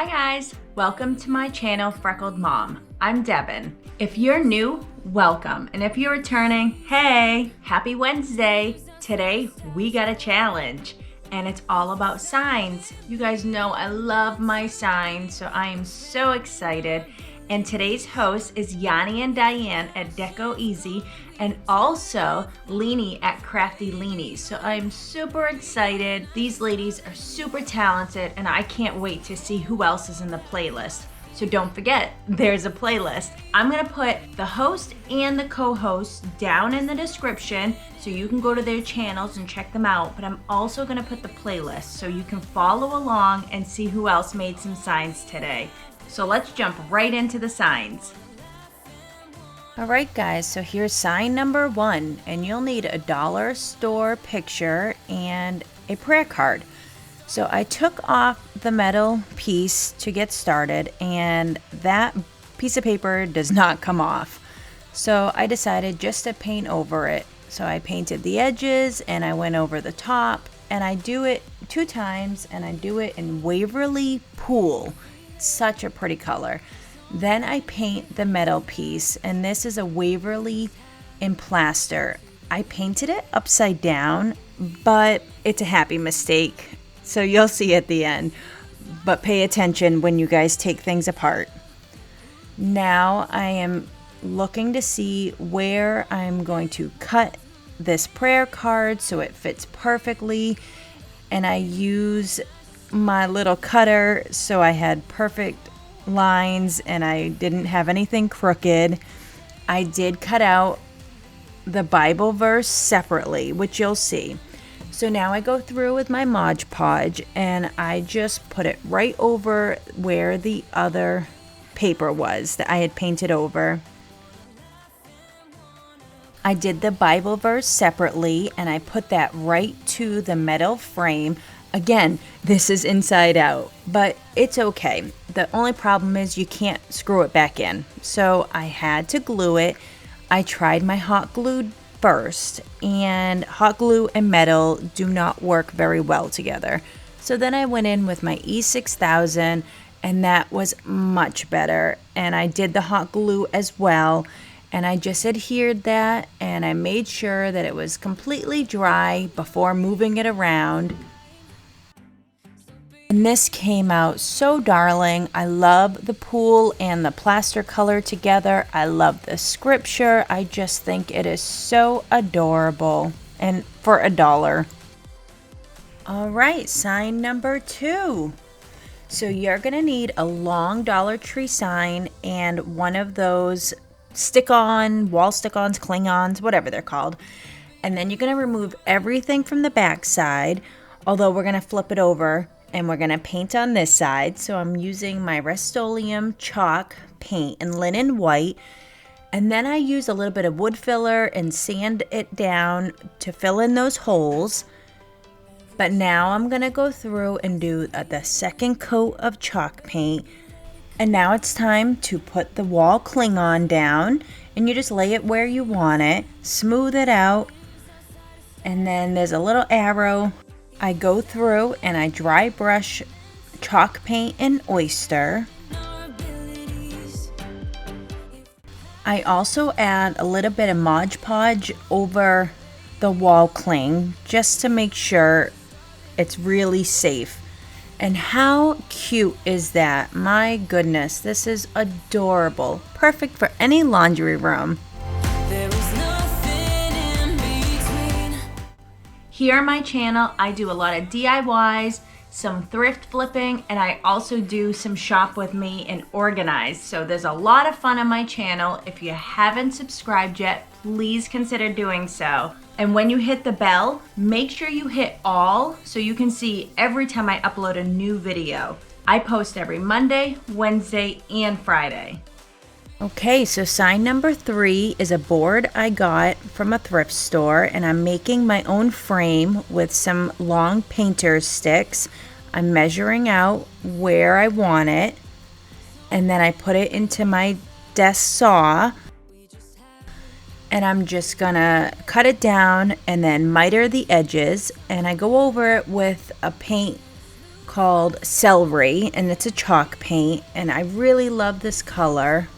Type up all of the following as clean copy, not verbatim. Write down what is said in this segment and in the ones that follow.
guys, welcome to my channel Freckled Mom. I'm Devin. If you're new, welcome. And if you're returning, hey, happy Wednesday. Today we got a challenge and it's all about signs. You guys know I love my signs, so I am so excited. And today's host is Yanni and Diane at Deco Easy and also Leanie at Crafty Leanies. So I'm super excited. These ladies are super talented and I can't wait to see who else is in the playlist. So don't forget, there's a playlist. I'm gonna put the host and the co-host down in the description so you can go to their channels and check them out, but I'm also gonna put the playlist so you can follow along and see who else made some signs today. So let's jump right into the signs. All right guys, so here's sign number 1, and you'll need a dollar store picture and a prayer card. So I took off the metal piece to get started, and that piece of paper does not come off. So I decided just to paint over it. So I painted the edges and I went over the top, and I do it 2 times, and I do it in Waverly Pool. Such a pretty color. Then I paint the metal piece, and this is a Waverly in plaster. I painted it upside down, but it's a happy mistake, so you'll see at the end. But pay attention when you guys take things apart. Now I am looking to see where I'm going to cut this prayer card so it fits perfectly, and I use my little cutter so I had perfect lines and I didn't have anything crooked. I did cut out the Bible verse separately, which you'll see. So now I go through with my Mod Podge and I just put it right over where the other paper was that I had painted over. I did the Bible verse separately and I put that right to the metal frame. Again, this is inside out, but it's okay. The only problem is you can't screw it back in. So I had to glue it. I tried my hot glue first, and hot glue and metal do not work very well together. So then I went in with my 𝗍6000, and that was much better. And I did the hot glue as well, and I just adhered that, and I made sure that it was completely dry before moving it around. And this came out so darling. I love the pool and the plaster color together. I love the scripture. I just think it is so adorable. And for $1. All right, sign number 2. So you're gonna need a long Dollar Tree sign and one of those stick-on, wall stick-ons, cling-ons, whatever they're called. And then you're gonna remove everything from the back side, although we're gonna flip it over and we're gonna paint on this side. So I'm using my Rust-Oleum chalk paint in linen white, and then I use a little bit of wood filler and sand it down to fill in those holes. But now I'm gonna go through and do the second coat of chalk paint, and now it's time to put the wall cling-on down, and you just lay it where you want it, smooth it out, and then there's a little arrow. I go through and I dry brush chalk paint in Oyster. I also add a little bit of Mod Podge over the wall cling just to make sure it's really safe. And how cute is that? My goodness, this is adorable. Perfect for any laundry room. Here on my channel, I do a lot of DIYs, some thrift flipping, and I also do some shop with me and organize. So there's a lot of fun on my channel. If you haven't subscribed yet, please consider doing so. And when you hit the bell, make sure you hit all so you can see every time I upload a new video. I post every Monday, Wednesday, and Friday. Okay, so sign number 3 is a board I got from a thrift store, and I'm making my own frame with some long painter's sticks. I'm measuring out where I want it, and then I put it into my desk saw, and I'm just gonna cut it down and then miter the edges, and I go over it with a paint called Celery, and it's a chalk paint, and I really love this color.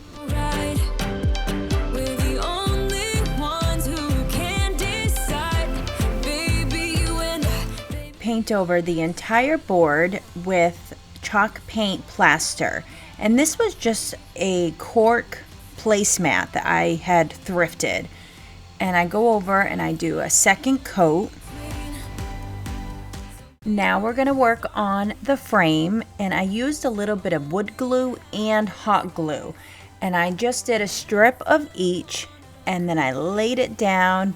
Paint over the entire board with chalk paint plaster, and this was just a cork placemat that I had thrifted, and I go over and I do a second coat. Now we're going to work on the frame, and I used a little bit of wood glue and hot glue, and I just did a strip of each, and then I laid it down,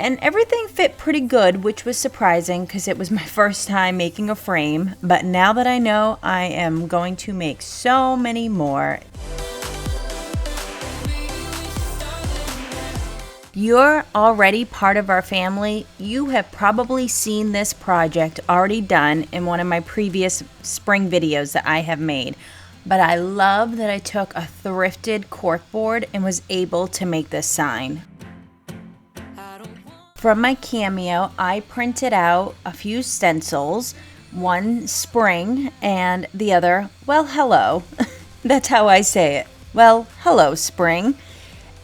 and everything fit pretty good, which was surprising because it was my first time making a frame. But now that I know, I am going to make so many more. You're already part of our family. You have probably seen this project already done in one of my previous spring videos that I have made. But I love that I took a thrifted corkboard and was able to make this sign. From my Cameo, I printed out a few stencils, one spring and the other, well, hello. That's how I say it. Well, hello, spring.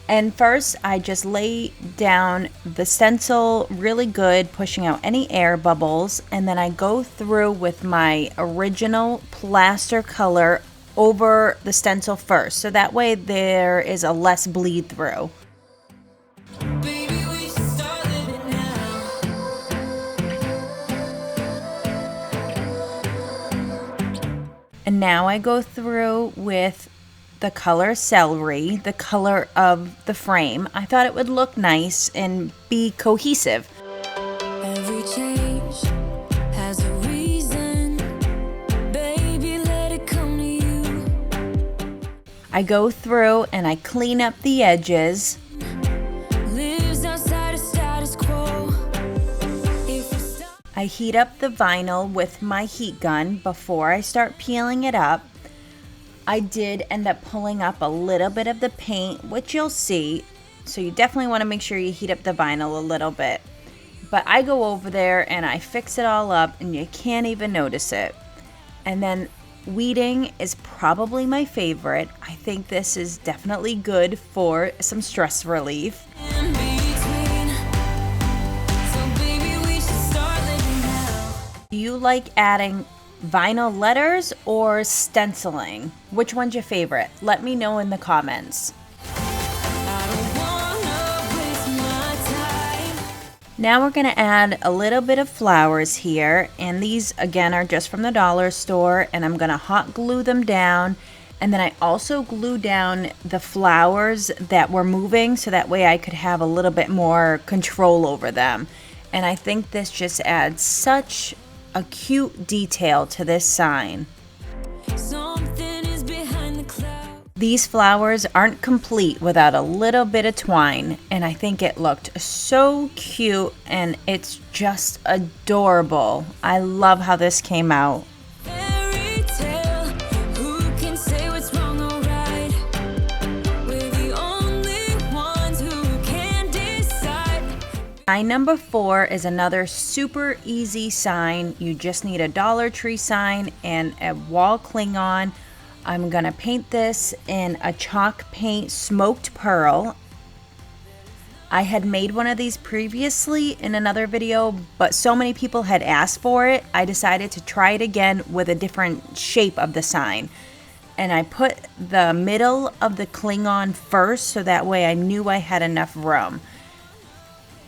And first, I just lay down the stencil really good, pushing out any air bubbles, and then I go through with my original plaster color over the stencil first, so that way there is a less bleed through. And now I go through with the color Celery, the color of the frame. I thought it would look nice and be cohesive. Every change has a reason. Baby, let it come to you. I go through and I clean up the edges. Lives outside of status quo. I heat up the vinyl with my heat gun before I start peeling it up. I did end up pulling up a little bit of the paint, which you'll see, so you definitely want to make sure you heat up the vinyl a little bit. But I go over there and I fix it all up and you can't even notice it. And then weeding is probably my favorite. I think this is definitely good for some stress relief. Do you like adding vinyl letters or stenciling? Which one's your favorite? Let me know in the comments. Now we're going to add a little bit of flowers here, and these again are just from the dollar store, and I'm going to hot glue them down, and then I also glue down the flowers that were moving so that way I could have a little bit more control over them. And I think this just adds such a cute detail to this sign. Something is behind the cloud. These flowers aren't complete without a little bit of twine, and I think it looked so cute and it's just adorable. I love how this came out. Fairy tale, who can say what's wrong or right? We're the only ones who can decide. Sign number 4 is another super easy sign. You just need a Dollar Tree sign and a wall Klingon. I'm gonna paint this in a chalk paint smoked pearl. I had made one of these previously in another video, but so many people had asked for it, I decided to try it again with a different shape of the sign. And I put the middle of the Klingon first, so that way I knew I had enough room.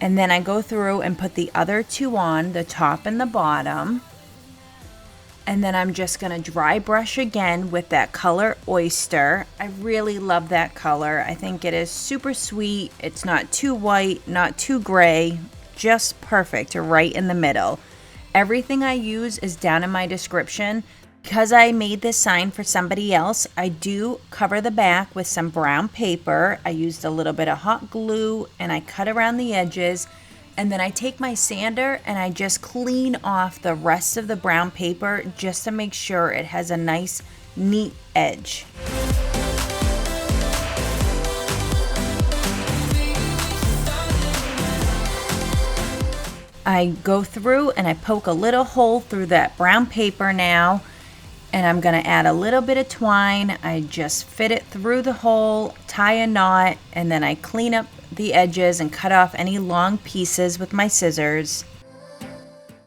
And then I go through and put the other two on, the top and the bottom. And then I'm just going to dry brush again with that color Oyster. I really love that color. I think it is super sweet. It's not too white, not too gray, just perfect, right in the middle. Everything I use is down in my description. Because I made this sign for somebody else, I do cover the back with some brown paper. I used a little bit of hot glue and I cut around the edges. And then I take my sander and I just clean off the rest of the brown paper just to make sure it has a nice, neat edge. I go through and I poke a little hole through that brown paper now, and I'm gonna add a little bit of twine. I just fit it through the hole, tie a knot, and then I clean up the edges and cut off any long pieces with my scissors.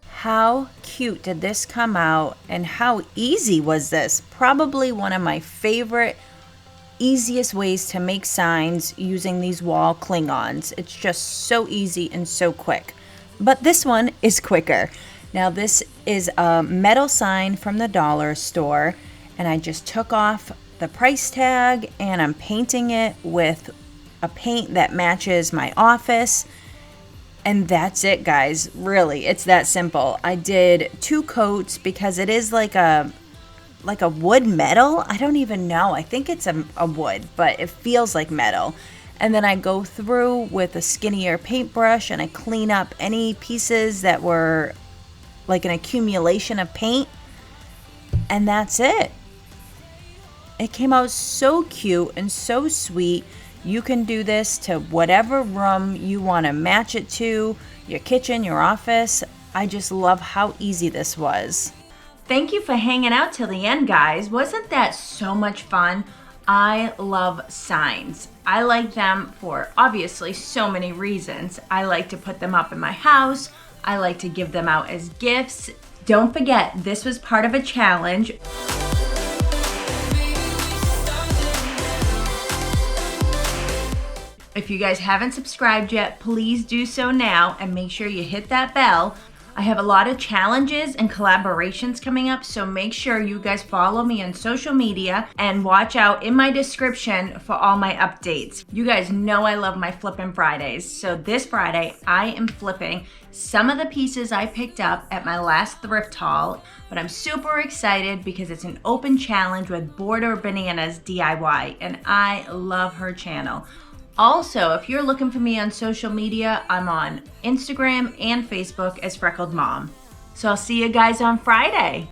How cute did this come out, and how easy was this? Probably one of my favorite, easiest ways to make signs using these wall cling-ons. It's just so easy and so quick. But this one is quicker. Now this is a metal sign from the dollar store, and I just took off the price tag and I'm painting it with a paint that matches my office. And that's it, guys. Really, it's that simple. I did 2 coats because it is like a wood metal. I don't even know. I think it's a wood, but it feels like metal. And then I go through with a skinnier paintbrush and I clean up any pieces that were like an accumulation of paint. And that's it. It came out so cute and so sweet. You can do this to whatever room you want to match it to, your kitchen, your office. I just love how easy this was. Thank you for hanging out till the end, guys. Wasn't that so much fun? I love signs. I like them for obviously so many reasons. I like to put them up in my house. I like to give them out as gifts. Don't forget, this was part of a challenge. If you guys haven't subscribed yet, please do so now and make sure you hit that bell. I have a lot of challenges and collaborations coming up, so make sure you guys follow me on social media and watch out in my description for all my updates. You guys know I love my Flippin' Fridays, so this Friday I am flipping some of the pieces I picked up at my last thrift haul, but I'm super excited because it's an open challenge with Border Bananas DIY, and I love her channel. Also, if you're looking for me on social media, I'm on Instagram and Facebook as Freckled Mom. So I'll see you guys on Friday.